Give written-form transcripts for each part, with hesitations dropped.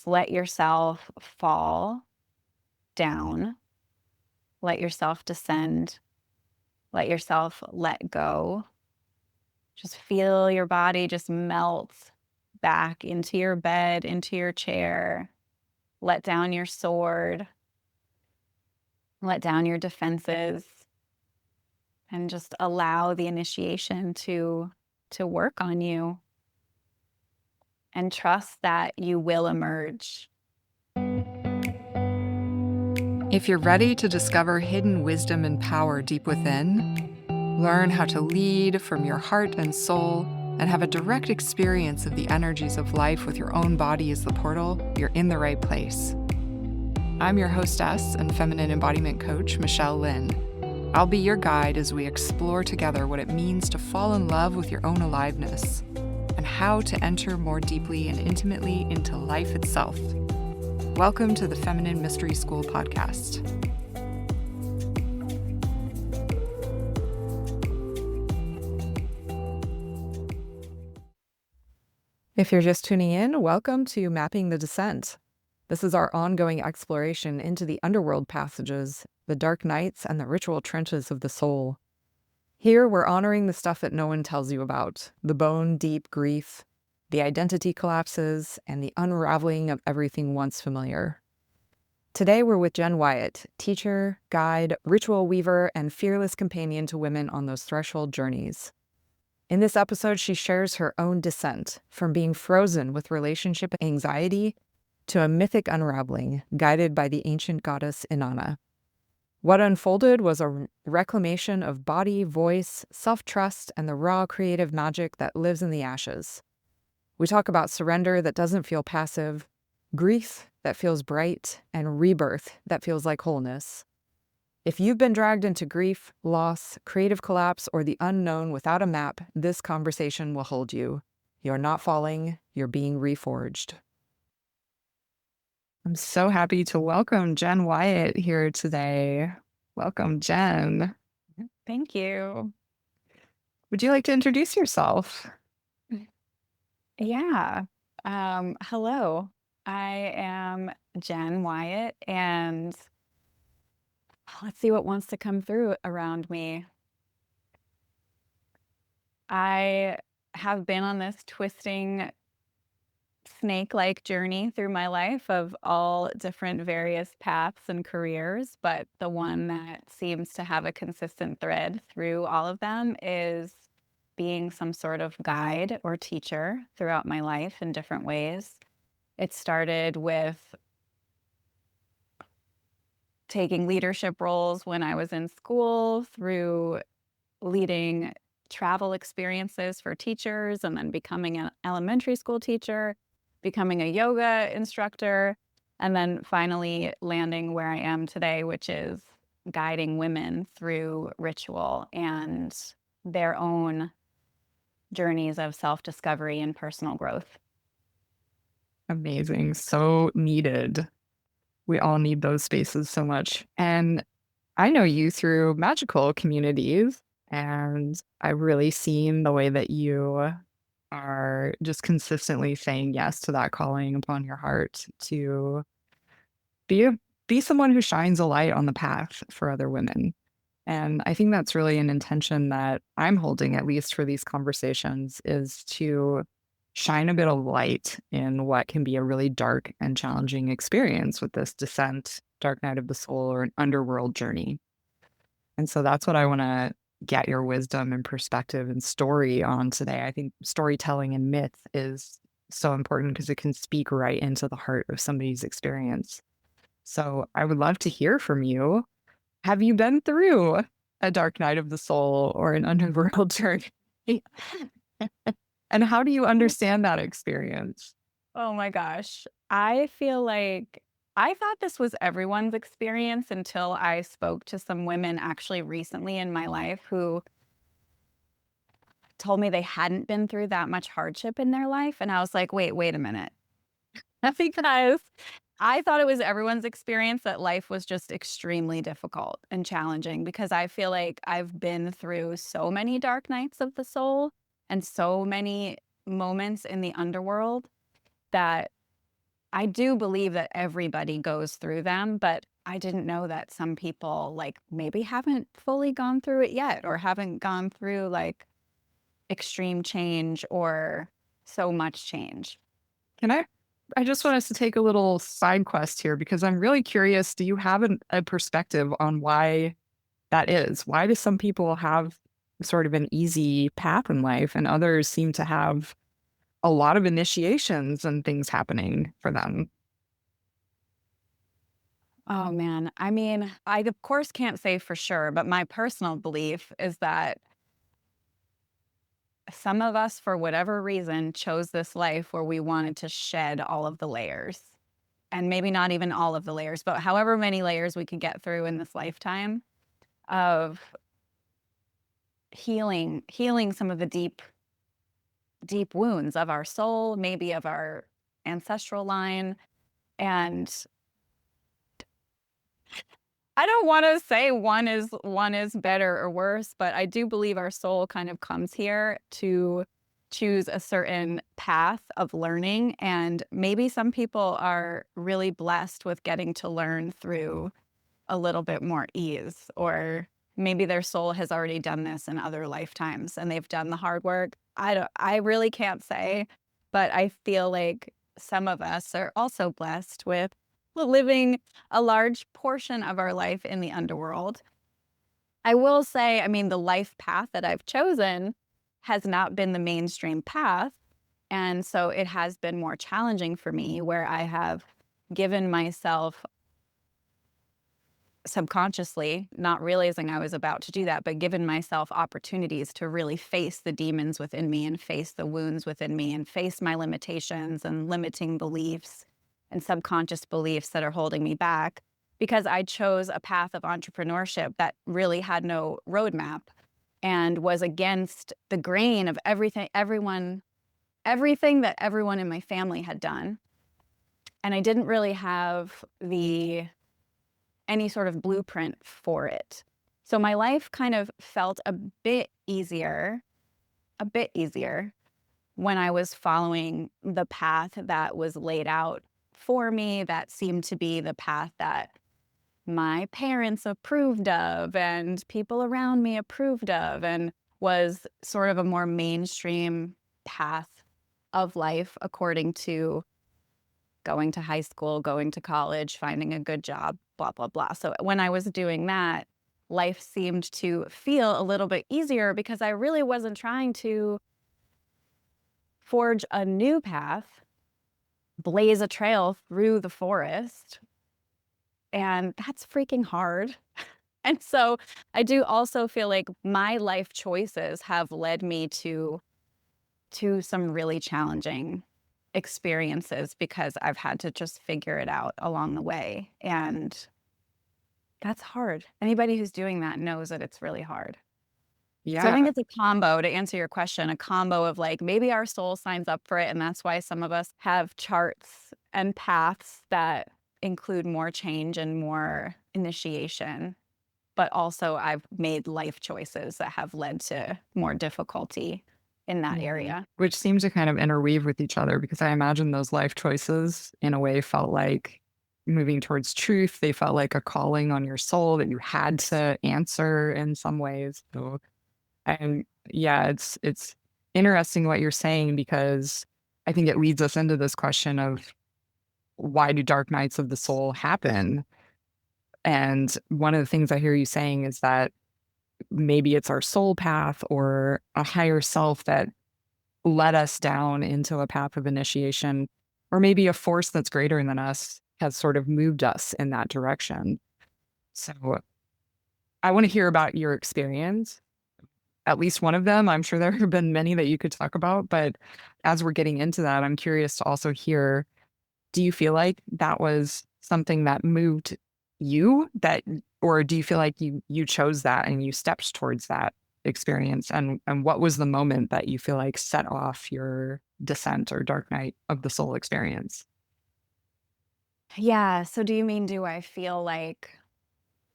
just let yourself fall down, let yourself descend, let yourself let go. Just feel your body just melt back into your bed, into your chair. Let down your sword, let down your defenses, and just allow the initiation to work on you, and trust that you will emerge. If you're ready to discover hidden wisdom and power deep within, learn how to lead from your heart and soul, and have a direct experience of the energies of life with your own body as the portal, you're in the right place. I'm your hostess and feminine embodiment coach, Michelle Lynn. I'll be your guide as we explore together what it means to fall in love with your own aliveness and how to enter more deeply and intimately into life itself. Welcome to the Feminine Mystery School podcast. If you're just tuning in, welcome to Mapping the Descent. This is our ongoing exploration into the underworld passages, the dark nights, and the ritual trenches of the soul. Here, we're honoring the stuff that no one tells you about, the bone-deep grief, the identity collapses, and the unraveling of everything once familiar. Today, we're with Jen Wyatt, teacher, guide, ritual weaver, and fearless companion to women on those threshold journeys. In this episode, she shares her own descent from being frozen with relationship anxiety to a mythic unraveling guided by the ancient goddess Inanna. What unfolded was a reclamation of body, voice, self-trust, and the raw creative magic that lives in the ashes. We talk about surrender that doesn't feel passive, grief that feels bright, and rebirth that feels like wholeness. If you've been dragged into grief, loss, creative collapse, or the unknown without a map, this conversation will hold you. You're not falling, you're being reforged. I'm so happy to welcome Jen Wyatt here today. Welcome, Jen. Thank you. Would you like to introduce yourself? Yeah. Hello. I am Jen Wyatt, and let's see what wants to come through around me. I have been on this twisting snake-like journey through my life of all different various paths and careers, but the one that seems to have a consistent thread through all of them is being some sort of guide or teacher throughout my life in different ways. It started with taking leadership roles when I was in school, through leading travel experiences for teachers, and then becoming an elementary school teacher, becoming a yoga instructor, and then finally landing where I am today, which is guiding women through ritual and their own journeys of self-discovery and personal growth. Amazing. So needed. We all need those spaces so much. And I know you through magical communities, and I've really seen the way that you are just consistently saying yes to that calling upon your heart to be a, be someone who shines a light on the path for other women. And I think that's really an intention that I'm holding, at least for these conversations, is to shine a bit of light in what can be a really dark and challenging experience with this descent, dark night of the soul, or an underworld journey. And so that's what I want to get your wisdom and perspective and story on today. I think storytelling and myth is so important because it can speak right into the heart of somebody's experience. So I would love to hear from you. Have you been through a dark night of the soul or an underworld journey? And how do you understand that experience? Oh my gosh. I feel like I thought this was everyone's experience until I spoke to some women actually recently in my life who told me they hadn't been through that much hardship in their life. And I was like, wait a minute. Because I thought it was everyone's experience that life was just extremely difficult and challenging, because I feel like I've been through so many dark nights of the soul and so many moments in the underworld that I do believe that everybody goes through them, but I didn't know that some people like maybe haven't fully gone through it yet or haven't gone through like extreme change or so much change. Can I just want us to take a little side quest here because I'm really curious. Do you have a perspective on why that is? Why do some people have sort of an easy path in life and others seem to have a lot of initiations and things happening for them? Oh man. I mean, I of course can't say for sure, but my personal belief is that some of us, for whatever reason, chose this life where we wanted to shed all of the layers. And maybe not even all of the layers, but however many layers we could get through in this lifetime of healing some of the deep wounds of our soul, maybe of our ancestral line. And I don't want to say one is better or worse, but I do believe our soul kind of comes here to choose a certain path of learning. And maybe some people are really blessed with getting to learn through a little bit more ease, or maybe their soul has already done this in other lifetimes and they've done the hard work. I really can't say, but I feel like some of us are also blessed with living a large portion of our life in the underworld. I will say, I mean, the life path that I've chosen has not been the mainstream path. And so it has been more challenging for me where I have given myself subconsciously, not realizing I was about to do that, but given myself opportunities to really face the demons within me and face the wounds within me and face my limitations and limiting beliefs and subconscious beliefs that are holding me back because I chose a path of entrepreneurship that really had no roadmap and was against the grain of everything that everyone in my family had done. And I didn't really have the any sort of blueprint for it. So my life kind of felt a bit easier when I was following the path that was laid out for me, that seemed to be the path that my parents approved of and people around me approved of, and was sort of a more mainstream path of life according to going to high school, going to college, finding a good job, blah, blah, blah. So when I was doing that, life seemed to feel a little bit easier because I really wasn't trying to forge a new path, blaze a trail through the forest. And that's freaking hard. And so I do also feel like my life choices have led me to some really challenging experiences because I've had to just figure it out along the way. And that's hard. Anybody who's doing that knows that it's really hard. So I Yeah. think it's a combo to answer your question, a combo of like maybe our soul signs up for it. And that's why some of us have charts and paths that include more change and more initiation. But also, I've made life choices that have led to more difficulty in that Mhm. area. Which seems to kind of interweave with each other because I imagine those life choices in a way felt like moving towards truth. They felt like a calling on your soul that you had to answer in some ways. So and yeah, it's interesting what you're saying because I think it leads us into this question of why do dark nights of the soul happen? And one of the things I hear you saying is that maybe it's our soul path or a higher self that led us down into a path of initiation, or maybe a force that's greater than us has sort of moved us in that direction. So I want to hear about your experience, at least one of them. I'm sure there have been many that you could talk about, but as we're getting into that, I'm curious to also hear, do you feel like that was something that moved you that or do you feel like you chose that and you stepped towards that experience and what was the moment that you feel like set off your descent or dark night of the soul experience? Yeah. So, do you mean, do I feel like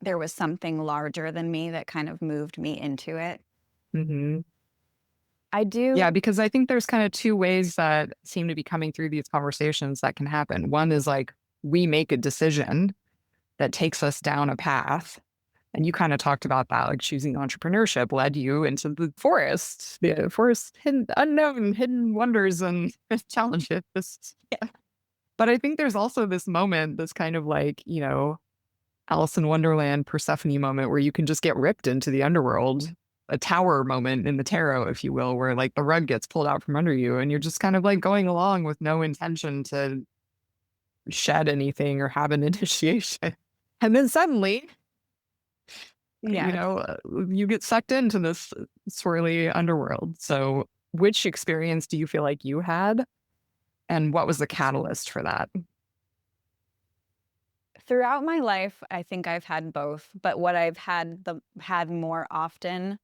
there was something larger than me that kind of moved me into it? Mhm. I do. Yeah, because I think there's kind of two ways that seem to be coming through these conversations that can happen. One is like we make a decision that takes us down a path. And you kind of talked about that, like choosing entrepreneurship led you into the forest, hidden, unknown, hidden wonders and challenges. Yeah. But I think there's also this moment, this kind of like, Alice in Wonderland, Persephone moment where you can just get ripped into the underworld, a tower moment in the tarot, if you will, where like the rug gets pulled out from under you and you're just kind of like going along with no intention to shed anything or have an initiation. And then suddenly, Yeah. you get sucked into this swirly underworld. So, which experience do you feel like you had? And what was the catalyst for that? Throughout my life, I think I've had both, but what I've had more often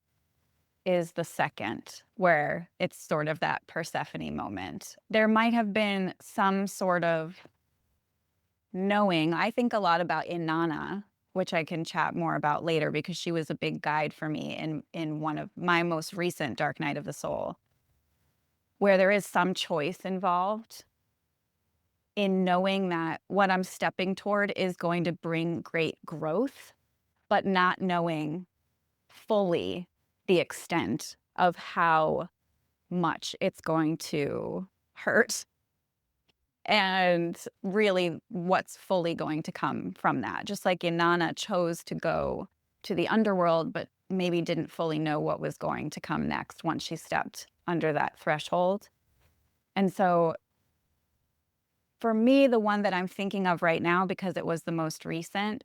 is the second, where it's sort of that Persephone moment. There might have been some sort of knowing. I think a lot about Inanna, which I can chat more about later because she was a big guide for me in one of my most recent Dark Night of the Soul, where there is some choice involved in knowing that what I'm stepping toward is going to bring great growth, but not knowing fully the extent of how much it's going to hurt and really what's fully going to come from that. Just like Inanna chose to go to the underworld, but maybe didn't fully know what was going to come next once she stepped under that threshold. And so for me, the one that I'm thinking of right now, because it was the most recent,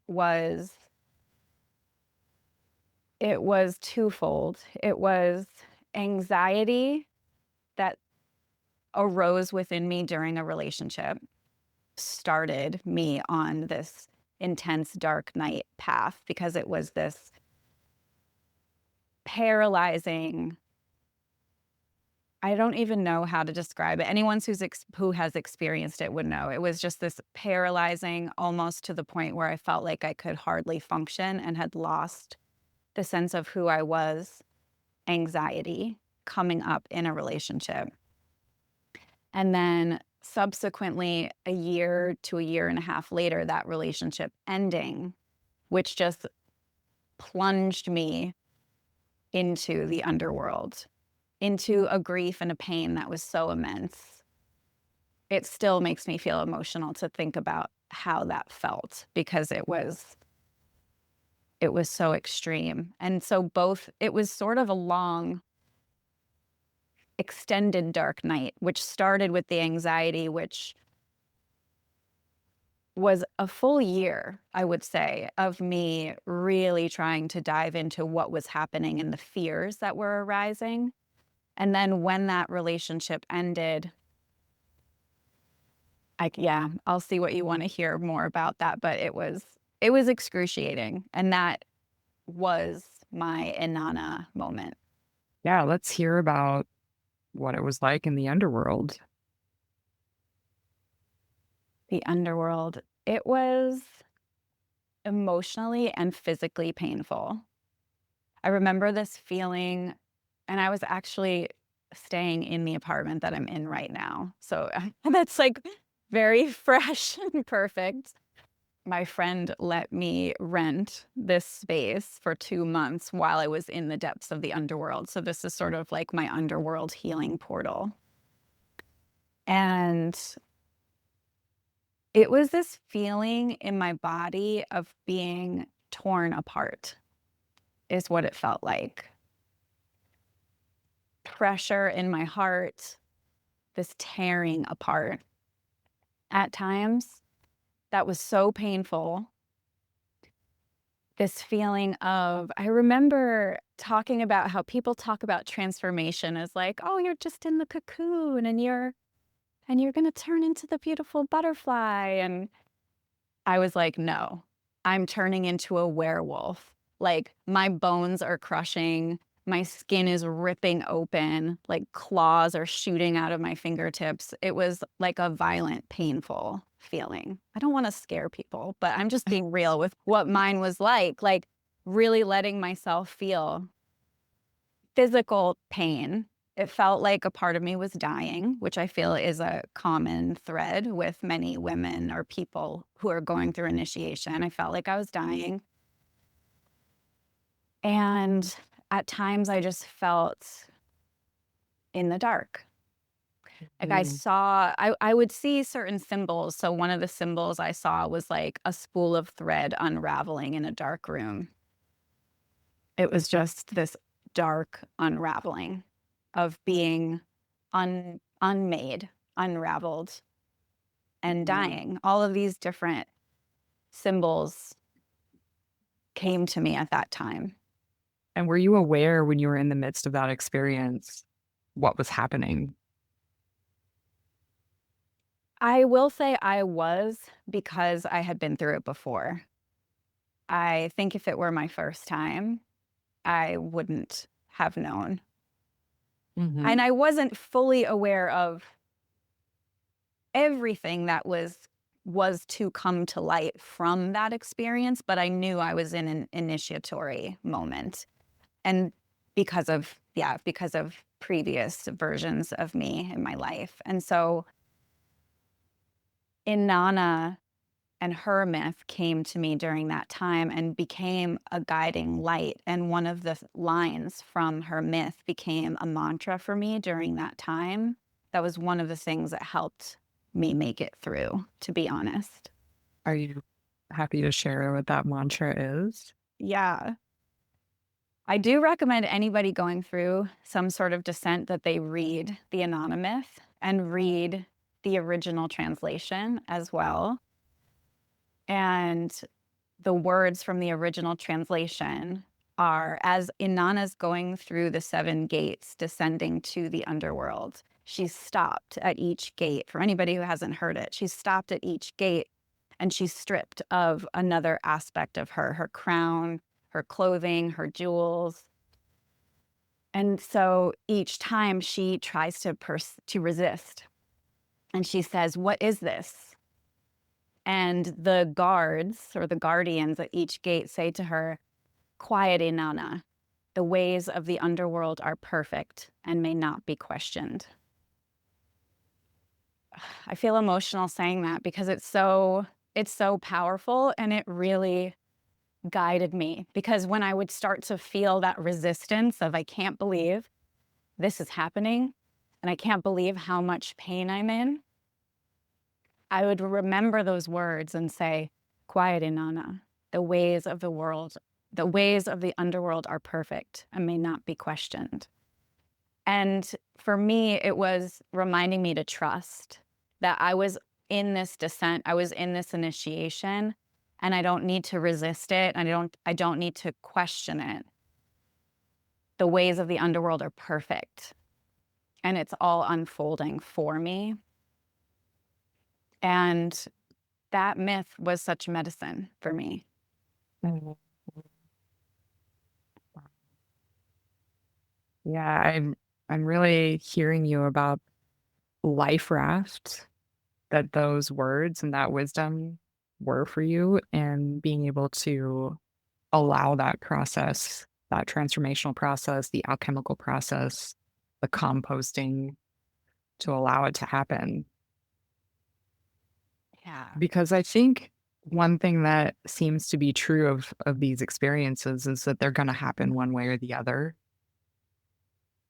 it was twofold. It was anxiety that arose within me during a relationship, started me on this intense dark night path because it was this paralyzing. I don't even know how to describe it. Anyone who has experienced it would know. It was just this paralyzing, almost to the point where I felt like I could hardly function and had lost the sense of who I was, anxiety coming up in a relationship. And then subsequently, a year to a year and a half later, that relationship ending, which just plunged me into the underworld, into a grief and a pain that was so immense. It still makes me feel emotional to think about how that felt because it was so extreme. And so it was sort of a long, extended dark night, which started with the anxiety, which was a full year, I would say, of me really trying to dive into what was happening and the fears that were arising. And then when that relationship ended, I'll see what you want to hear more about that, but it was excruciating. And that was my Inanna moment. Yeah, let's hear about what it was like in the underworld. The underworld. It was emotionally and physically painful. I remember this feeling, and I was actually staying in the apartment that I'm in right now. So that's like very fresh and perfect. My friend let me rent this space for 2 months while I was in the depths of the underworld. So this is sort of like my underworld healing portal. And it was this feeling in my body of being torn apart, is what it felt like. Pressure in my heart, this tearing apart at times that was so painful. This feeling of, I remember talking about how people talk about transformation as like, oh, you're just in the cocoon and you're going to turn into the beautiful butterfly. And I was like, no, I'm turning into a werewolf. Like my bones are crushing. My skin is ripping open, like claws are shooting out of my fingertips. It was like a violent, painful feeling. I don't want to scare people, but I'm just being real with what mine was like really letting myself feel physical pain It felt like a part of me was dying, which I feel is a common thread with many women or people who are going through initiation. I felt like I was dying. And at times I just felt in the dark. Like Mm. I would see certain symbols. So one of the symbols I saw was like a spool of thread unraveling in a dark room. It was just this dark unraveling of being unmade, unraveled, and Mm. dying. All of these different symbols came to me at that time. And were you aware when you were in the midst of that experience what was happening? I will say I was because I had been through it before. I think if it were my first time, I wouldn't have known. And Mhm. I wasn't fully aware of everything that was to come to light from that experience, but I knew I was in an initiatory moment. And because of previous versions of me in my life. And so Inanna and her myth came to me during that time and became a guiding light. And one of the lines from her myth became a mantra for me during that time. That was one of the things that helped me make it through, to be honest. Are you happy to share what that mantra is? Yeah. I do recommend anybody going through some sort of descent that they read the Inanna and read the original translation as well. And the words from the original translation are as Inanna's going through the seven gates, descending to the underworld. She's stopped at each gate. For anybody who hasn't heard it, she's stopped at each gate and she's stripped of another aspect of her crown, her clothing, her jewels. And so each time she tries to resist, and she says, "What is this?" And the guards or the guardians at each gate say to her, "Quiet, Inanna. The ways of the underworld are perfect and may not be questioned." I feel emotional saying that because it's so powerful and it really guided me because when I would start to feel that resistance of I can't believe this is happening and I can't believe how much pain I'm in, I would remember those words and say, "Quiet, Inanna. The ways of the world, the ways of the underworld are perfect and may not be questioned." And for me, it was reminding me to trust that I was in this descent, I was in this initiation, and I don't need to resist it, and I don't need to question it. The ways of the underworld are perfect, and it's all unfolding for me. And that myth was such medicine for me. Mhm. Yeah, I'm really hearing you about life raft that those words and that wisdom were for you and being able to allow that process, that transformational process, the alchemical process, the composting to allow it to happen. Yeah. Because I think one thing that seems to be true of these experiences is that they're gonna happen one way or the other.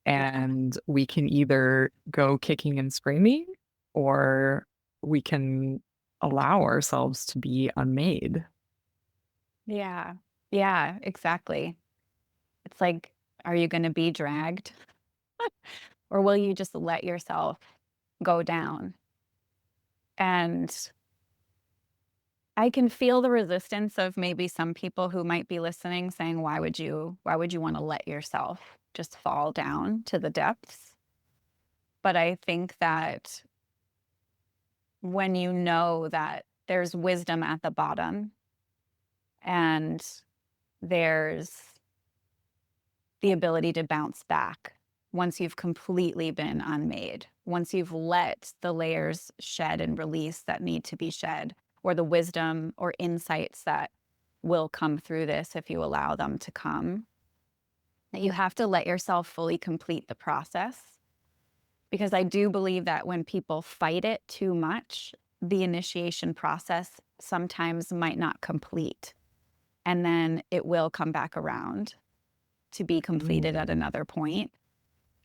Yeah. And we can either go kicking and screaming, or we can allow ourselves to be unmade. Yeah. Yeah, exactly. It's like, are you gonna be dragged or will you just let yourself go down? And I can feel the resistance of maybe some people who might be listening saying, why would you wanna let yourself just fall down to the depths?" But I think that when you know that there's wisdom at the bottom and there's the ability to bounce back once you've completely been unmade, once you've let the layers shed and release that need to be shed, or the wisdom or insights that will come through this if you allow them to come, that you have to let yourself fully complete the process. because I do believe that when people fight it too much, the initiation process sometimes might not complete, and then it will come back around to be completed at Mm. another point,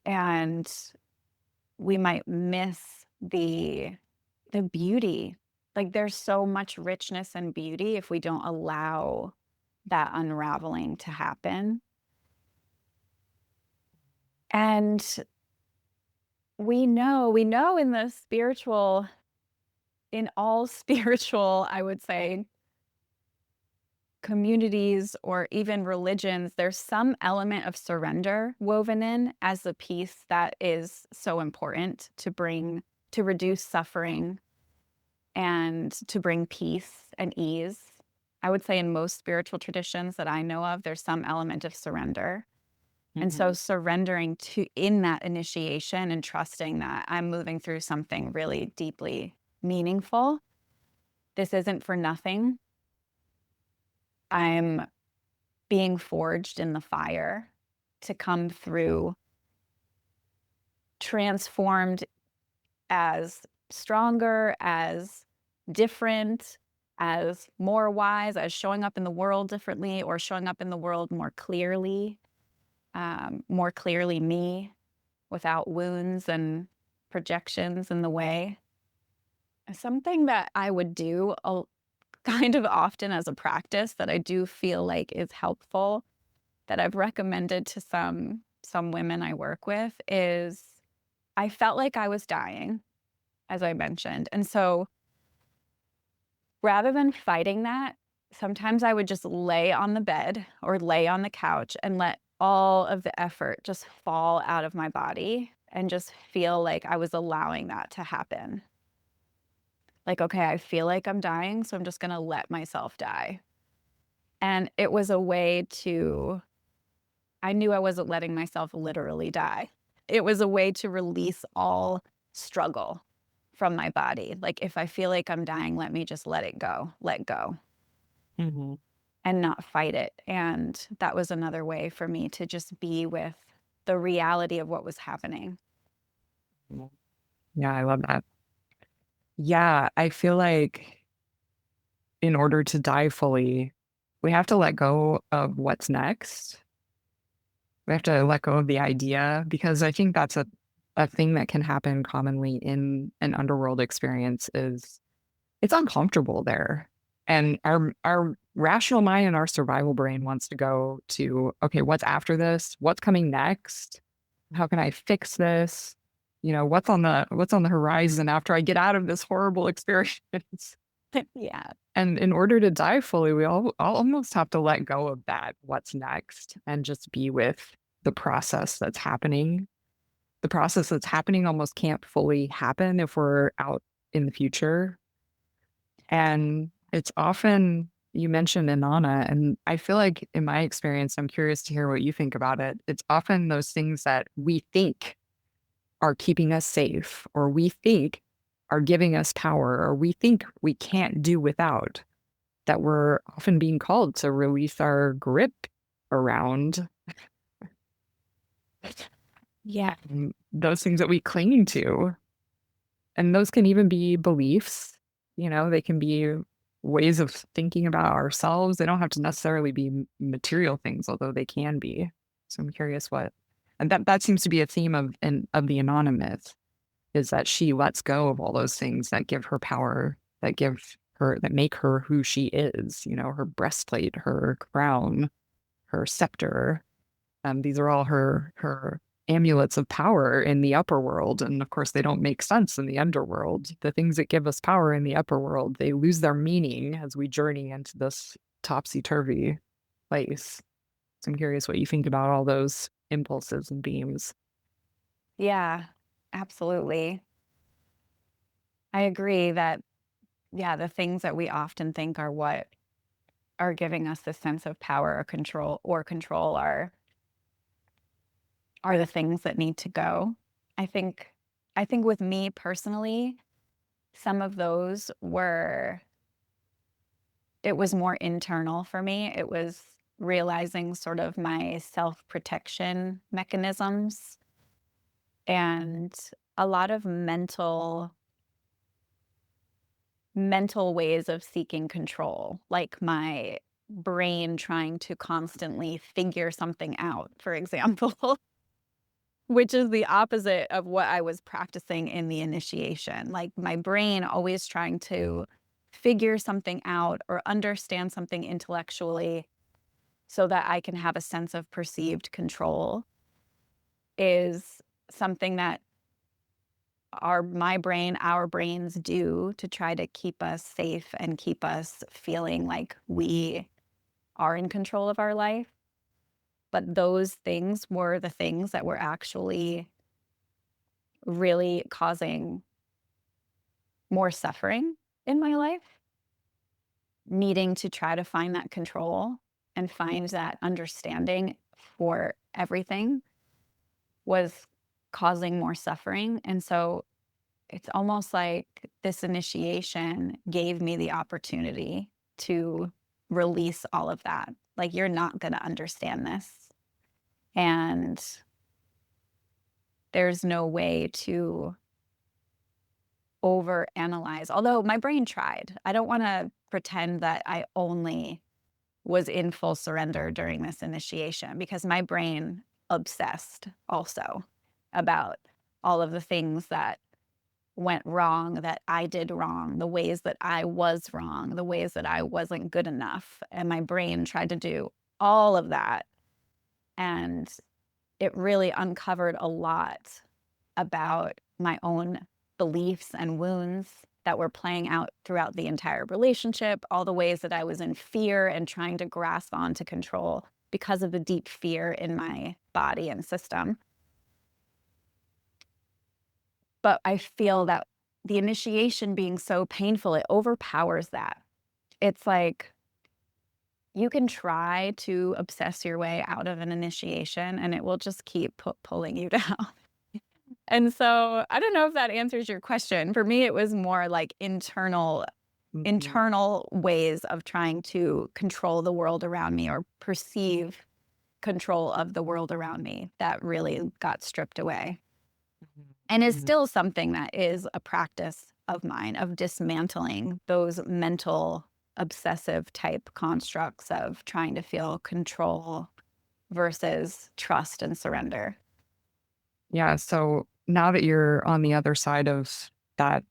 and we might miss the beauty. Like, there's so much richness and beauty if we don't allow that unraveling to happen. And we know in all spiritual, I would say, communities or even religions, there's some element of surrender woven in as the piece that is so important to reduce suffering and to bring peace and ease. I would say in most spiritual traditions that I know of, there's some element of surrender. And so Mhm. surrendering to in that initiation and trusting that I'm moving through something really deeply meaningful. This isn't for nothing. I'm being forged in the fire to come through transformed as stronger, as different, as more wise, as showing up in the world differently or showing up in the world more clearly me without wounds and projections in the way. Something that I would do kind of often as a practice that I do feel like is helpful that I've recommended to some women I work with is I felt like I was dying, as I mentioned. And so rather than fighting that, sometimes I would just lay on the bed or lay on the couch and let all of the effort just fall out of my body and just feel like I was allowing that to happen. Like, okay, I feel like I'm dying, so I'm just going to let myself die. And it was a way to, I knew I wasn't letting myself literally die. It was a way to release all struggle from my body. Like, if I feel like I'm dying, let me just let go, Mhm. and not fight it. And that was another way for me to just be with the reality of what was happening. Mhm. Yeah, I love that. Yeah, I feel like in order to die fully, we have to let go of what's next. We have to let go of the idea because I think that's a thing that can happen commonly in an underworld experience is it's uncomfortable there. And our rational mind and our survival brain wants to go to, okay, what's after this? What's coming next? How can I fix this? What's on the horizon after I get out of this horrible experience? Yeah. And in order to die fully, all almost have to let go of that, what's next, and just be with the process that's happening. The process that's happening almost can't fully happen if we're out in the future. And it's often, you mentioned Inanna, and I feel like in my experience, I'm curious to hear what you think about it. It's often those things that we think are keeping us safe, or we think are giving us power, or we think we can't do without, that we're often being called to release our grip around Yeah. those things that we cling to. And those can even be beliefs, they can be ways of thinking about ourselves. They don't have to necessarily be material things, although they can be. So I'm curious and that seems to be a theme of the anonymous is that she lets go of all those things that give her power, that make her who she is, her breastplate, her crown, her scepter. These are all her amulets of power in the upper world, and of course, they don't make sense in the underworld. The things that give us power in the upper world, they lose their meaning as we journey into this topsy turvy place. So I'm curious what you think about all those impulses and beams. Yeah. Absolutely. I agree that, yeah, the things that we often think are what are giving us this sense of power or control are the things that need to go. I think I think with me personally, some of those were it was more internal for me. It was realizing sort of my self-protection mechanisms and a lot of mental ways of seeking control, like my brain trying to constantly figure something out, for example, which is the opposite of what I was practicing in the initiation. Like my brain always trying to figure something out or understand something intellectually so that I can have a sense of perceived control is something that our brains do to try to keep us safe and keep us feeling like we are in control of our life. But those things were the things that were actually really causing more suffering in my life, needing to try to find that control and find that understanding for everything was causing more suffering. And so it's almost like this initiation gave me the opportunity to release all of that. Like, you're not going to understand this. And there's no way to overanalyze. Although my brain tried. I don't want to pretend that I only was in full surrender during this initiation, because my brain obsessed also about all of the things that went wrong, that I did wrong, the ways that I was wrong, the ways that I wasn't good enough. And my brain tried to do all of that. And it really uncovered a lot about my own beliefs and wounds that were playing out throughout the entire relationship, all the ways that I was in fear and trying to grasp onto control because of the deep fear in my body and system. But I feel that the initiation being so painful, it overpowers that. It's like you can try to obsess your way out of an initiation and it will just keep pulling you down. And so I don't know if that answers your question. For me, it was more like Mhm. internal ways of trying to control the world around me or perceive control of the world around me that really got stripped away. Mhm. And is Mhm. still something that is a practice of mine, of dismantling those mental obsessive type constructs of trying to feel control versus trust and surrender. Yeah. So now that you're on the other side of that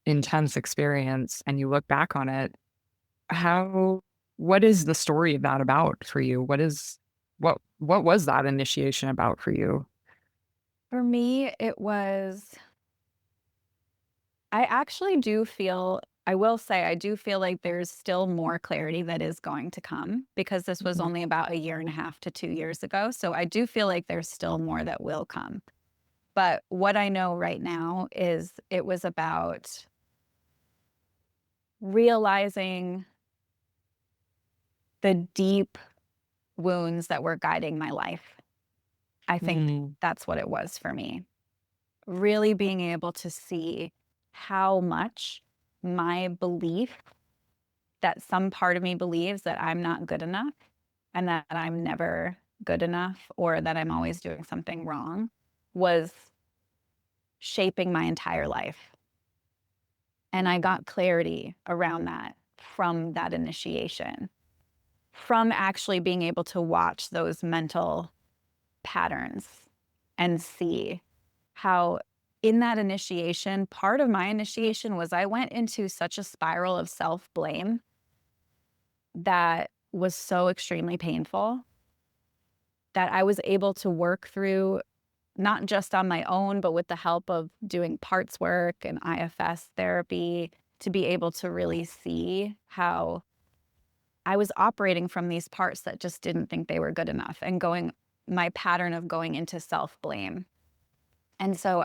intense experience and you look back on it, how, what is the story of that about for you? What was that initiation about for you? For me, it was, I actually do feel, I will say, I do feel like there's still more clarity that is going to come, because this was Mhm. only about a year and a half to 2 years ago. So I do feel like there's still more that will come. But what I know right now is it was about realizing the deep wounds that were guiding my life. I think Mm. that's what it was for me. Really being able to see how much my belief that some part of me believes that I'm not good enough and that I'm never good enough or that I'm always doing something wrong was shaping my entire life. And I got clarity around that from that initiation, from actually being able to watch those mental patterns and see how in that initiation, part of my initiation was I went into such a spiral of self-blame that was so extremely painful that I was able to work through, not just on my own, but with the help of doing parts work and IFS therapy, to be able to really see how I was operating from these parts that just didn't think they were good enough and going my pattern of going into self-blame. And so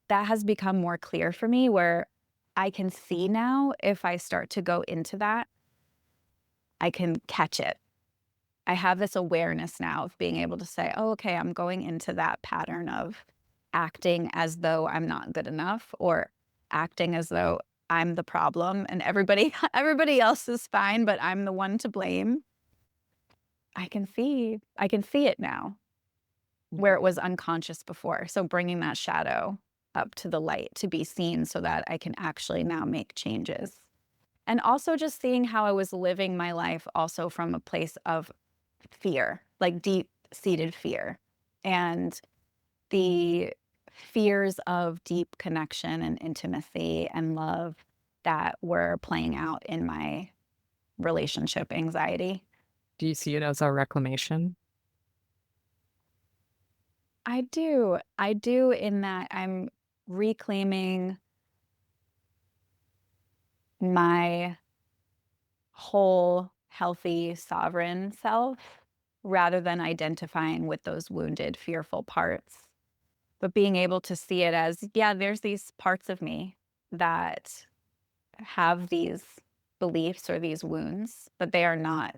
that has become more clear for me, where I can see now if I start to go into that, I can catch it. I have this awareness now of being able to say, oh, okay, I'm going into that pattern of acting as though I'm not good enough, or acting as though I'm the problem and everybody else is fine, but I'm the one to blame. I can see it now. where Mhm. it was unconscious before. So bringing that shadow up to the light to be seen so that I can actually now make changes. And also just seeing how I was living my life also from a place of fear, like deep seated fear. And the fears of deep connection and intimacy and love that were playing out in my relationship anxiety. Do you see it as a reclamation? I do. I do, in that I'm reclaiming my whole, healthy, sovereign self rather than identifying with those wounded, fearful parts. But being able to see it as, yeah, there's these parts of me that have these beliefs or these wounds, but they are not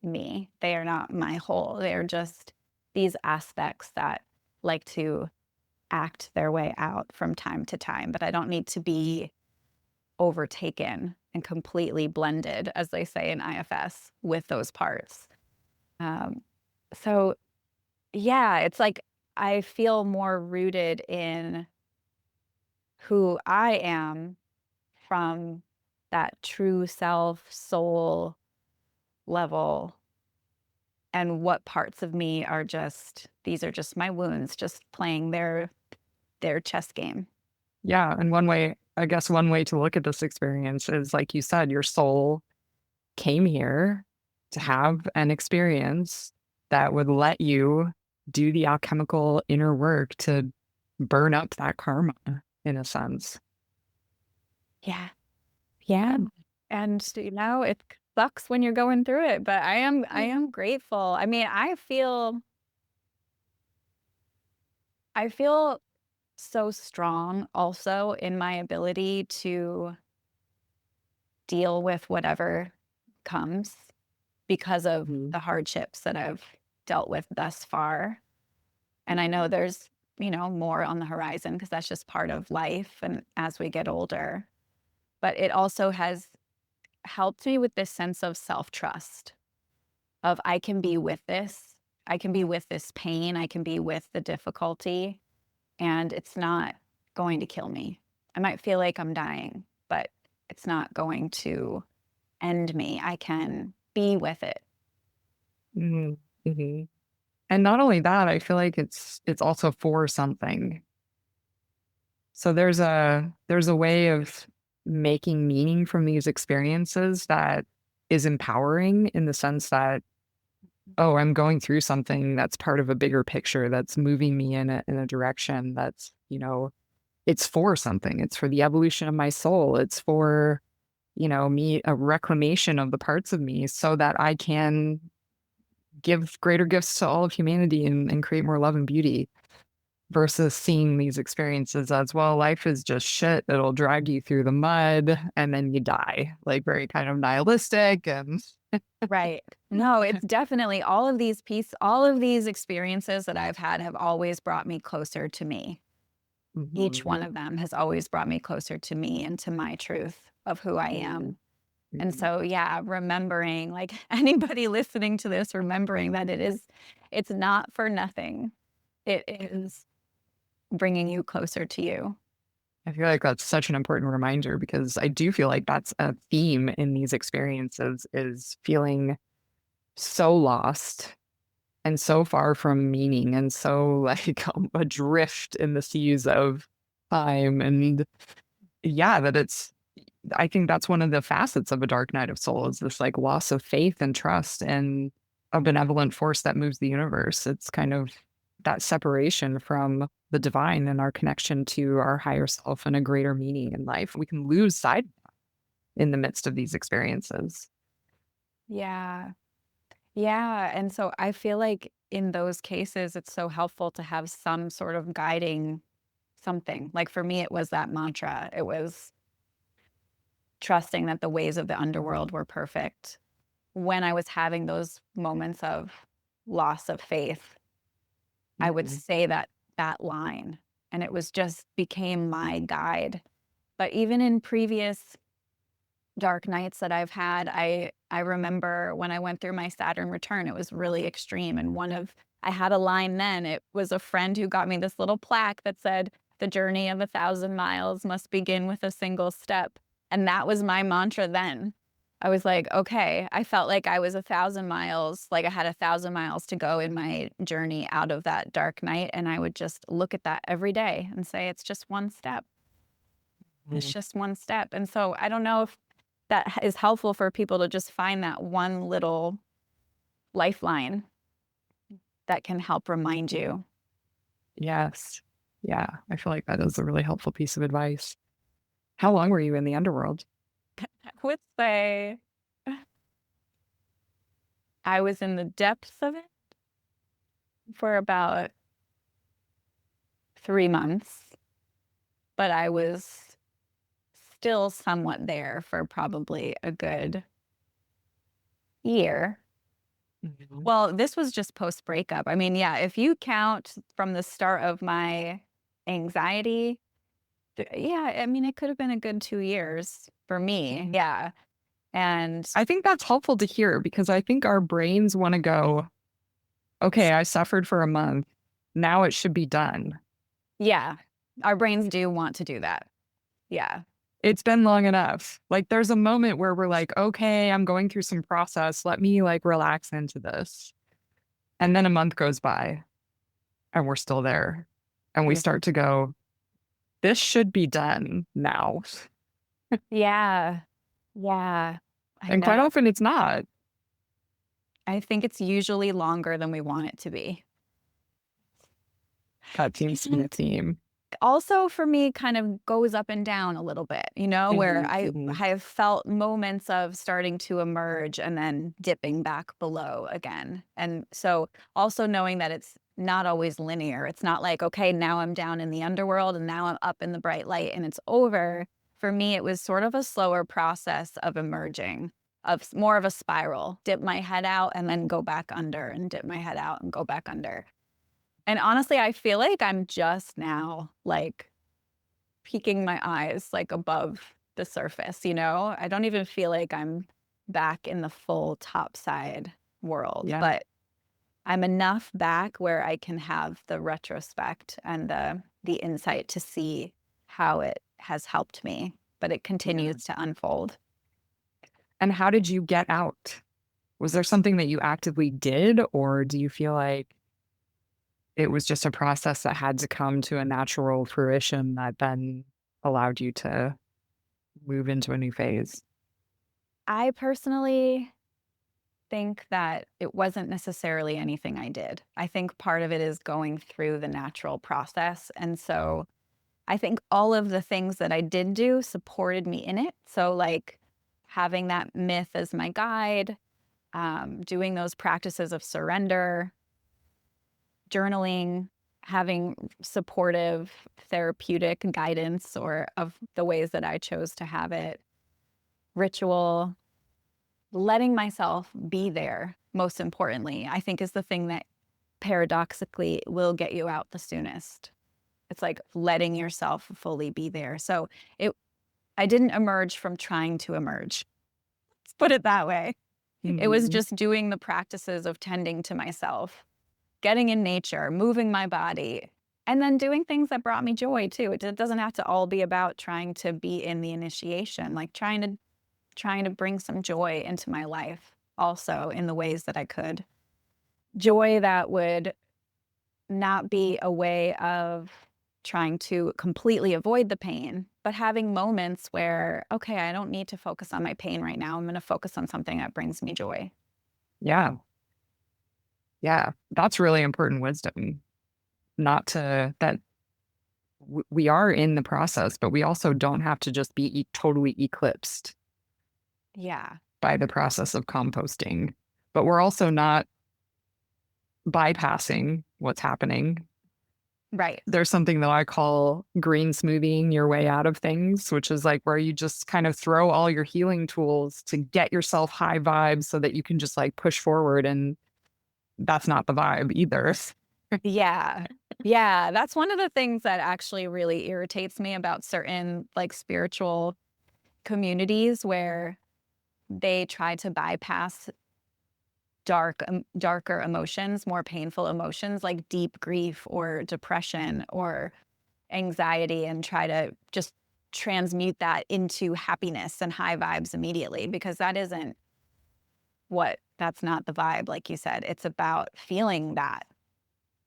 me. They are not my whole. They are just these aspects that like to act their way out from time to time. But I don't need to be overtaken and completely blended, as they say in IFS, with those parts. Um, so, yeah, it's like I feel more rooted in who I am from that true self, soul level, and what parts of me are just, these are just my wounds, just playing their chess game. Yeah, and one way I guess one way to look at this experience is, like you said, your soul came here to have an experience that would let you do the alchemical inner work to burn up that karma, in a sense. Yeah. Yeah. And it sucks when you're going through it, but I am grateful. I mean, I feel so strong also in my ability to deal with whatever comes because of Mhm. the hardships that I've dealt with thus far. And I know there's, more on the horizon because that's just part of life and as we get older. But it also has helped me with this sense of self-trust of I can be with this. I can be with this pain. I can be with the difficulty, and it's not going to kill me. I might feel like I'm dying, but it's not going to end me. I can be with it. Mhm. Mhm. And not only that, I feel like it's also for something. So there's a way of making meaning from these experiences that is empowering, in the sense that, oh, I'm going through something that's part of a bigger picture that's moving me in a direction that's, it's for something. It's for the evolution of my soul. It's for, me, a reclamation of the parts of me so that I can give greater gifts to all of humanity and create more love and beauty, versus seeing these experiences as, well, life is just shit. It'll drag you through the mud and then you die. Like, very kind of nihilistic and Right. No, it's definitely all of these experiences that I've had have always brought me closer to me. Each Mhm, one of them has always brought me closer to me and to my truth of who I mhm, am. And mhm. so, yeah, remembering, like anybody listening to this, remembering that it's not for nothing. It is bringing you closer to you. I feel like that's such an important reminder, because I do feel like that's a theme in these experiences, is feeling so lost and so far from meaning and so like adrift in the seas of time. And yeah, that it's, I think that's one of the facets of a dark night of soul, is this like loss of faith and trust in a benevolent force that moves the universe. It's kind of that separation from the divine and our connection to our higher self and a greater meaning in life. We can lose sight in the midst of these experiences. Yeah. Yeah. And so I feel like in those cases, it's so helpful to have some sort of guiding something. Like for me, it was that mantra. It was trusting that the ways of the underworld were perfect. When I was having those moments of loss of faith, I would Mhm. say that line, and it was just became my guide. But even in previous dark nights that I've had, I remember when I went through my Saturn return, it was really extreme, and I had a line then. It was a friend who got me this little plaque that said, "The journey of 1,000 miles must begin with a single step." And that was my mantra then. I was like, okay, I felt like I was 1,000 miles, like I had 1,000 miles to go in my journey out of that dark night. And I would just look at that every day and say, it's just one step. It's Mhm. just one step. And so I don't know if that is helpful for people to just find that one little lifeline that can help remind you. Yes. Yeah. I feel like that is a really helpful piece of advice. How long were you in the underworld? I would say I was in the depths of it for about 3 months, but I was still somewhat there for probably a good year. Mhm. Well, this was just post breakup. I mean, yeah, if you count from the start of my anxiety, yeah, I mean, it could have been a good 2 years for me. Yeah. And I think that's helpful to hear because I think our brains want to go, okay, I suffered for a month. Now it should be done. yeah, our brains do want to do that. Yeah. It's been long enough. Like there's a moment where we're like, okay, I'm going through some process. Let me like relax into this. And then a month goes by and we're still there. And we Mhm. start to go, this should be done now. Yeah. Yeah. I And quite know. often it's not. I think it's usually longer than we want it to be. That seems to be a theme. Also for me kind of goes up and down a little bit, where Mhm, mhm. I have felt moments of starting to emerge and then dipping back below again. And so also knowing that it's not always linear. It's not like, okay, now I'm down in the underworld and now I'm up in the bright light and it's over. For me, it was sort of a slower process of emerging, more of a spiral. Dip my head out and then go back under and dip my head out and go back under. And honestly, I feel like I'm just now, like, peeking my eyes, like, above the surface, you know? I don't even feel like I'm back in the full topside world, Yeah. but I'm enough back where I can have the retrospect and the insight to see how it has helped me, but it Yeah. continues to unfold. And how did you get out? Was there something that you actively did, or do you feel like it was just a process that had to come to a natural fruition that then allowed you to move into a new phase? I personally think that it wasn't necessarily anything I did. I think part of it is going through the natural process. And so I think all of the things that I did do supported me in it. So, like having that myth as my guide, doing those practices of surrender, journaling, having supportive therapeutic guidance or of the ways that I chose to have it, ritual, letting myself be there, most importantly, I think is the thing that paradoxically will get you out the soonest. It's like letting yourself fully be there. So it I didn't emerge from trying to emerge. Let's put it that way. It was Mhm. just doing the practices of tending to myself, getting in nature, moving my body, and then doing things that brought me joy too. It doesn't have to all be about trying to be in the initiation, like trying to bring some joy into my life also in the ways that I could. Joy that would not be a way of trying to completely avoid the pain, but having moments where, okay, I don't need to focus on my pain right now. I'm going to focus on something that brings me joy. Yeah. Yeah. That's really important wisdom. Not to that we are in the process, but we also don't have to just be totally eclipsed Yeah. by the process of composting. But we're also not bypassing what's happening. Right. There's something that I call green smoothieing your way out of things, which is like where you just kind of throw all your healing tools to get yourself high vibes so that you can just like push forward. And that's not the vibe either. Yeah. Yeah. That's one of the things that actually really irritates me about certain like spiritual communities where they try to bypass darker emotions, more painful emotions like deep grief or depression or anxiety, and try to just transmute that into happiness and high vibes immediately, because that's not the vibe. Like you said, it's about feeling that,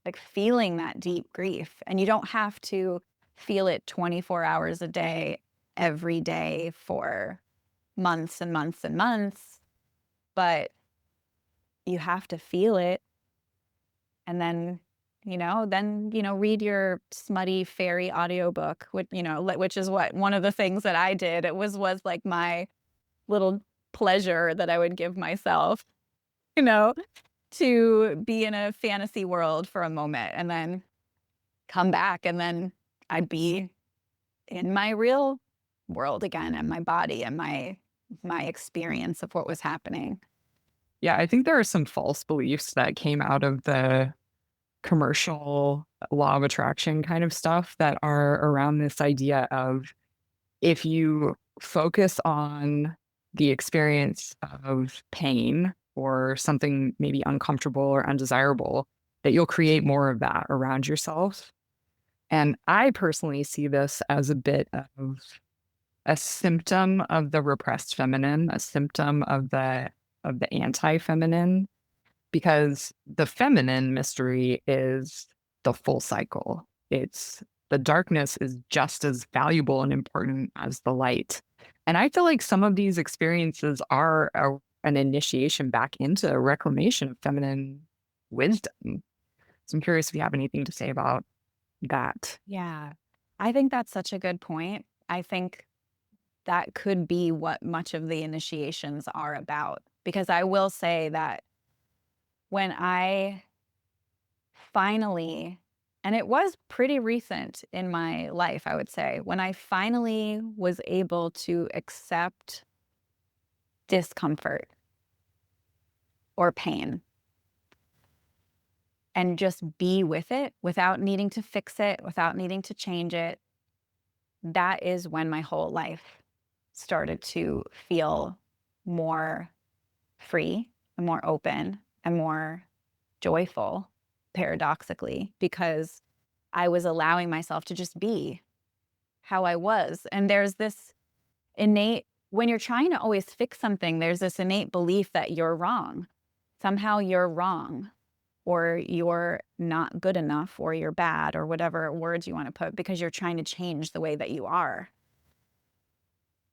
like feeling that deep grief. And you don't have to feel it 24 hours a day, every day for months and months and months, but you have to feel it. And then, read your smutty fairy audiobook, which is what one of the things that I did. It was like my little pleasure that I would give myself, you know, to be in a fantasy world for a moment and then come back, and then I'd be in my real world again, and my body and my experience of what was happening. Yeah, I think there are some false beliefs that came out of the commercial law of attraction kind of stuff that are around this idea of if you focus on the experience of pain or something maybe uncomfortable or undesirable, that you'll create more of that around yourself. And I personally see this as a bit of a symptom of the repressed feminine, a symptom of the anti-feminine, because the feminine mystery is the full cycle. It's the darkness is just as valuable and important as the light. And I feel like some of these experiences are an initiation back into a reclamation of feminine wisdom. So I'm curious if you have anything to say about that. Yeah. I think that's such a good point. I think that could be what much of the initiations are about. Because I will say that when I finally, and it was pretty recent in my life, I would say, when I finally was able to accept discomfort or pain and just be with it without needing to fix it, without needing to change it, that is when my whole life started to feel more free and more open and more joyful, paradoxically, because I was allowing myself to just be how I was. And there's this innate, when you're trying to always fix something, there's this innate belief that you're wrong. Somehow you're wrong, or you're not good enough, or you're bad, or whatever words you want to put, because you're trying to change the way that you are.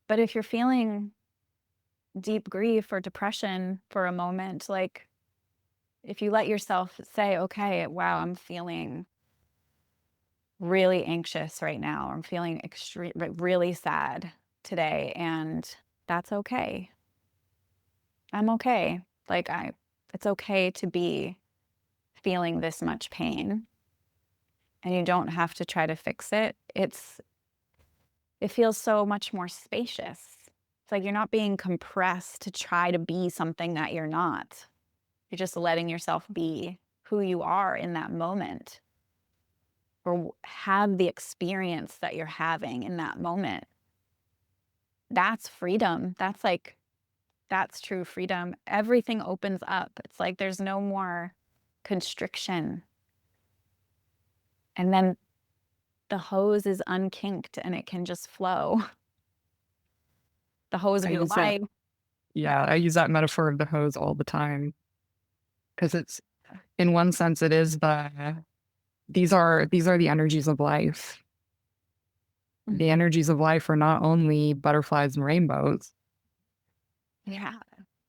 But if you're feeling deep grief or depression for a moment, like if you let yourself say, okay, wow, I'm feeling really anxious right now, or I'm feeling really sad today, and that's okay. I'm okay. It's okay to be feeling this much pain, and you don't have to try to fix it. It feels so much more spacious. It's like you're not being compressed to try to be something that you're not. You're just letting yourself be who you are in that moment, or have the experience that you're having in that moment. That's freedom. That's true freedom. Everything opens up. It's like there's no more constriction. And then the hose is unkinked and it can just flow. The hose I of your use that. life. Yeah, I use that metaphor of the hose all the time because it's, in one sense, it is these are the energies of life. The Mhm. energies of life are not only butterflies and rainbows. Yeah.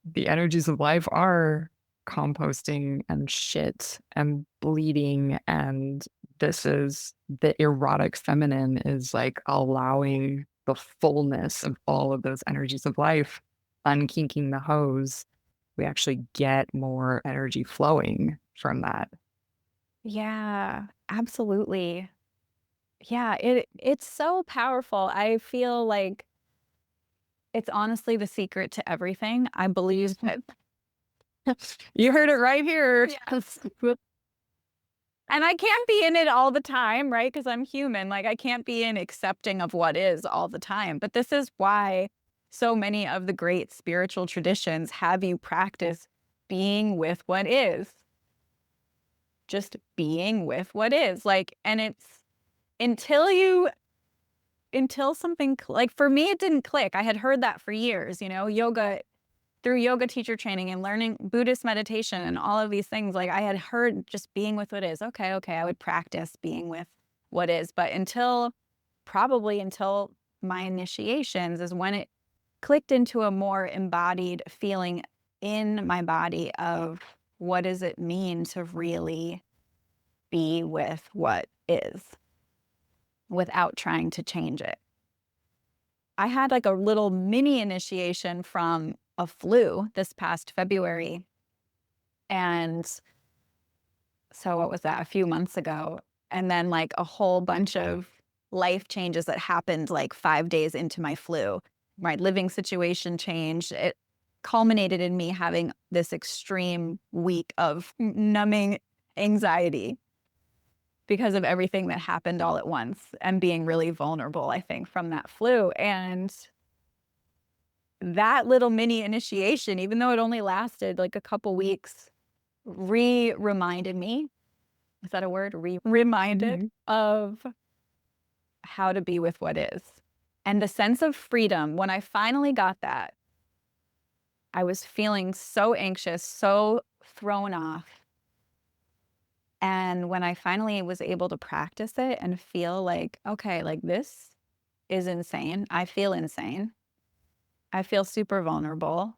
The energies of life are composting and shit and bleeding. And this is the erotic feminine is like allowing the fullness of all of those energies of life, unkinking the hose. We actually get more energy flowing from that. Yeah, absolutely. Yeah, it's so powerful. I feel like it's honestly the secret to everything. I believe that. You heard it right here. Yes. And I can't be in it all the time, right? Because I'm human. Like, I can't be in accepting of what is all the time. But this is why so many of the great spiritual traditions have you practice being with what is. Just being with what is. Like, and it's until something, like for me, it didn't click. I had heard that for years, yoga, through yoga teacher training and learning Buddhist meditation and all of these things. Like I had heard just being with what is. Okay, I would practice being with what is. But probably until my initiations is when it clicked into a more embodied feeling in my body of what does it mean to really be with what is without trying to change it. I had like a little mini initiation from a flu this past February. And so what was that, a few months ago? And then like a whole bunch of life changes that happened like 5 days into my flu. My living situation changed. It culminated in me having this extreme week of numbing anxiety because of everything that happened all at once and being really vulnerable, I think, from that flu. And that little mini initiation, even though it only lasted like a couple weeks, reminded me, is that a word? Reminded of how to be with what is. And the sense of freedom, when I finally got that, I was feeling so anxious, so thrown off. And when I finally was able to practice it and feel like, okay, like this is insane. I feel insane. I feel super vulnerable.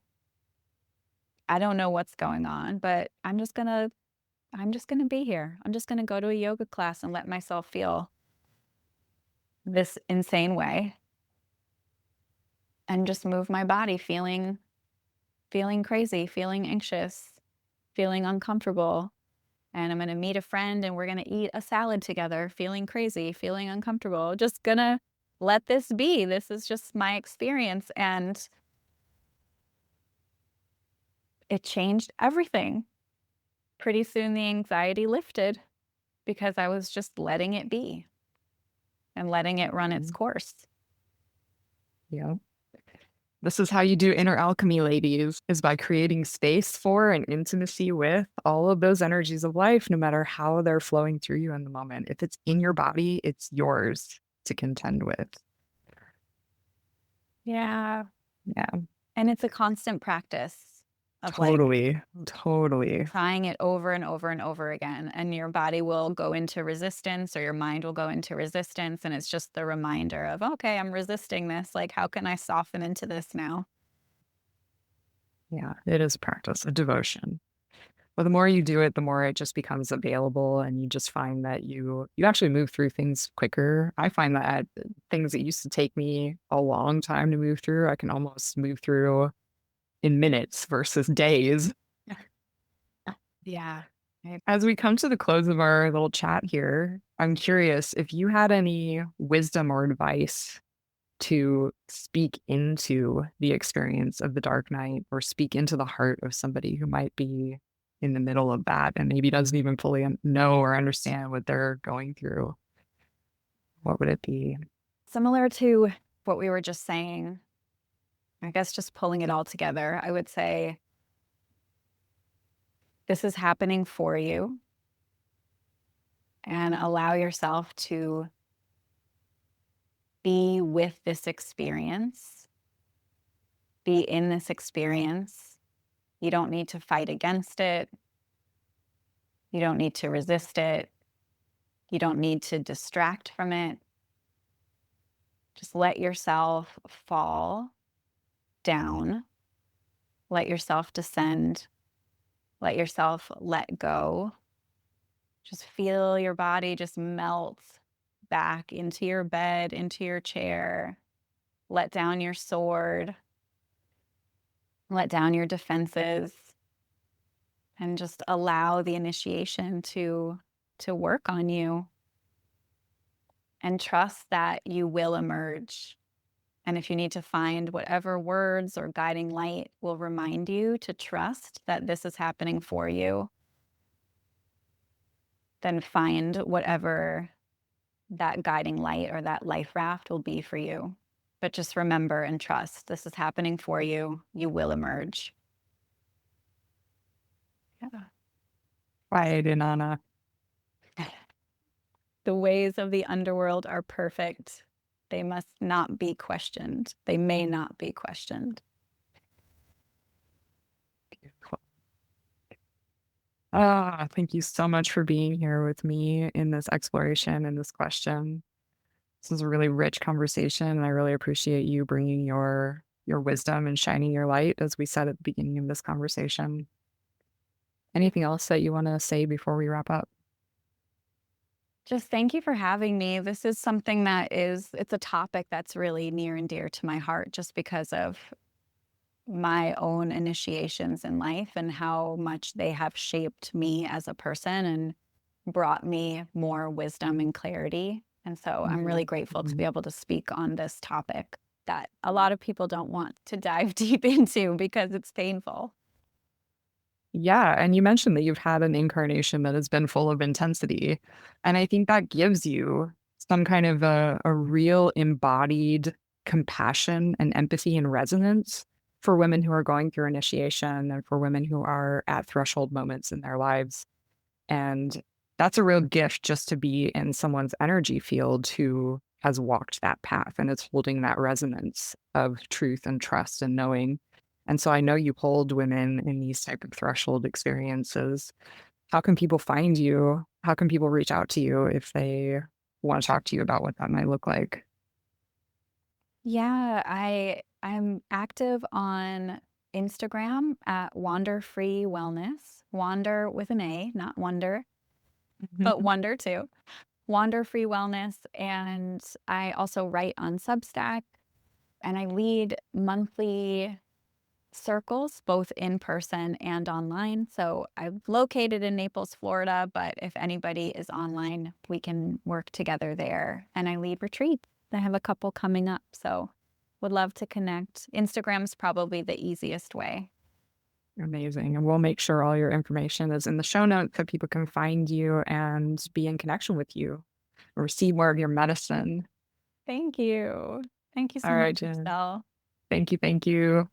I don't know what's going on, but I'm just going to be here. I'm just going to go to a yoga class and let myself feel this insane way and just move my body feeling crazy, feeling anxious, feeling uncomfortable. And I'm going to meet a friend and we're going to eat a salad together, feeling crazy, feeling uncomfortable. Just going to let this be. This is just my experience. And it changed everything. Pretty soon the anxiety lifted because I was just letting it be and letting it run its course. Yeah. This is how you do inner alchemy, ladies, is by creating space for and intimacy with all of those energies of life, no matter how they're flowing through you in the moment. If it's in your body, it's yours to contend with. Yeah. Yeah. And it's a constant practice of Totally. trying it over and over and over again. And your body will go into resistance or your mind will go into resistance. And it's just the reminder of, okay, I'm resisting this. Like, how can I soften into this now? Yeah, it is practice, a devotion. But the more you do it, the more it just becomes available, and you just find that you actually move through things quicker. I find that things that used to take me a long time to move through, I can almost move through in minutes versus days. Yeah. As we come to the close of our little chat here, I'm curious if you had any wisdom or advice to speak into the experience of the dark night, or speak into the heart of somebody who might be in the middle of that and maybe doesn't even fully know or understand what they're going through. What would it be? Similar to what we were just saying, I guess just pulling it all together, I would say this is happening for you, and allow yourself to be with this experience, be in this experience. You don't need to fight against it. You don't need to resist it. You don't need to distract from it. Just let yourself fall down. Let yourself descend. Let yourself let go. Just feel your body just melt back into your bed, into your chair. Let down your sword. Let down your defenses. And just allow the initiation to work on you. And trust that you will emerge. And if you need to find whatever words or guiding light will remind you to trust that this is happening for you, then find whatever that guiding light or that life raft will be for you. But just remember and trust this is happening for you. You will emerge. Yeah. Quiet, Inanna. The ways of the underworld are perfect. They must not be questioned. They may not be questioned. Thank you so much for being here with me in this exploration and this question. This is a really rich conversation, and I really appreciate you bringing your wisdom and shining your light, as we said at the beginning of this conversation. Anything else that you want to say before we wrap up? Just thank you for having me. This is something it's a topic that's really near and dear to my heart just because of my own initiations in life and how much they have shaped me as a person and brought me more wisdom and clarity. And so I'm really grateful to be Mhm. able to speak on this topic that a lot of people don't want to dive deep into because it's painful. Yeah, and you mentioned that you've had an incarnation that has been full of intensity, and I think that gives you some kind of a real embodied compassion and empathy and resonance for women who are going through initiation and for women who are at threshold moments in their lives. And that's a real gift just to be in someone's energy field who has walked that path and is holding that resonance of truth and trust and knowing. And so I know you hold women in these type of threshold experiences. How can people find you? How can people reach out to you if they want to talk to you about what that might look like? Yeah, I'm active on Instagram at Wander Free Wellness. Wander with an A, not wonder, but wonder too. Wander Free Wellness. And I also write on Substack and I lead monthly circles, both in person and online. So I'm located in Naples, Florida, but if anybody is online, we can work together there. And I lead retreats. I have a couple coming up, so would love to connect. Instagram's probably the easiest way. Amazing. And we'll make sure all your information is in the show notes so people can find you and be in connection with you or receive more of your medicine. Thank you. Thank you so All right, much, Jen. Michelle. Thank you. Thank you.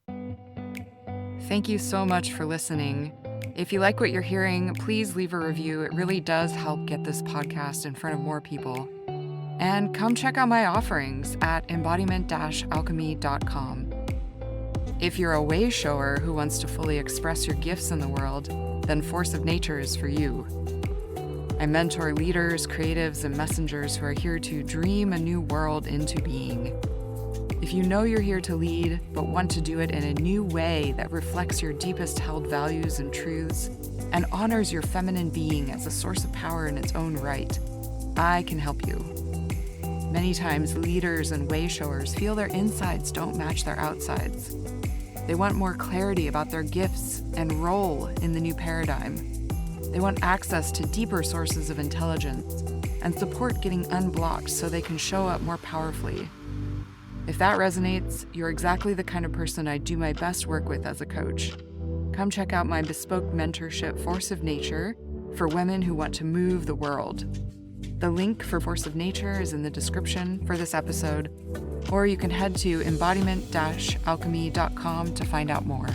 Thank you so much for listening. If you like what you're hearing, please leave a review. It really does help get this podcast in front of more people. And come check out my offerings at embodiment-alchemy.com. If you're a way shower who wants to fully express your gifts in the world, then Force of Nature is for you. I mentor leaders, creatives, and messengers who are here to dream a new world into being. If you know you're here to lead, but want to do it in a new way that reflects your deepest held values and truths, and honors your feminine being as a source of power in its own right, I can help you. Many times, leaders and way showers feel their insides don't match their outsides. They want more clarity about their gifts and role in the new paradigm. They want access to deeper sources of intelligence and support getting unblocked so they can show up more powerfully. If that resonates, you're exactly the kind of person I do my best work with as a coach. Come check out my bespoke mentorship, Force of Nature, for women who want to move the world. The link for Force of Nature is in the description for this episode, or you can head to embodiment-alchemy.com to find out more.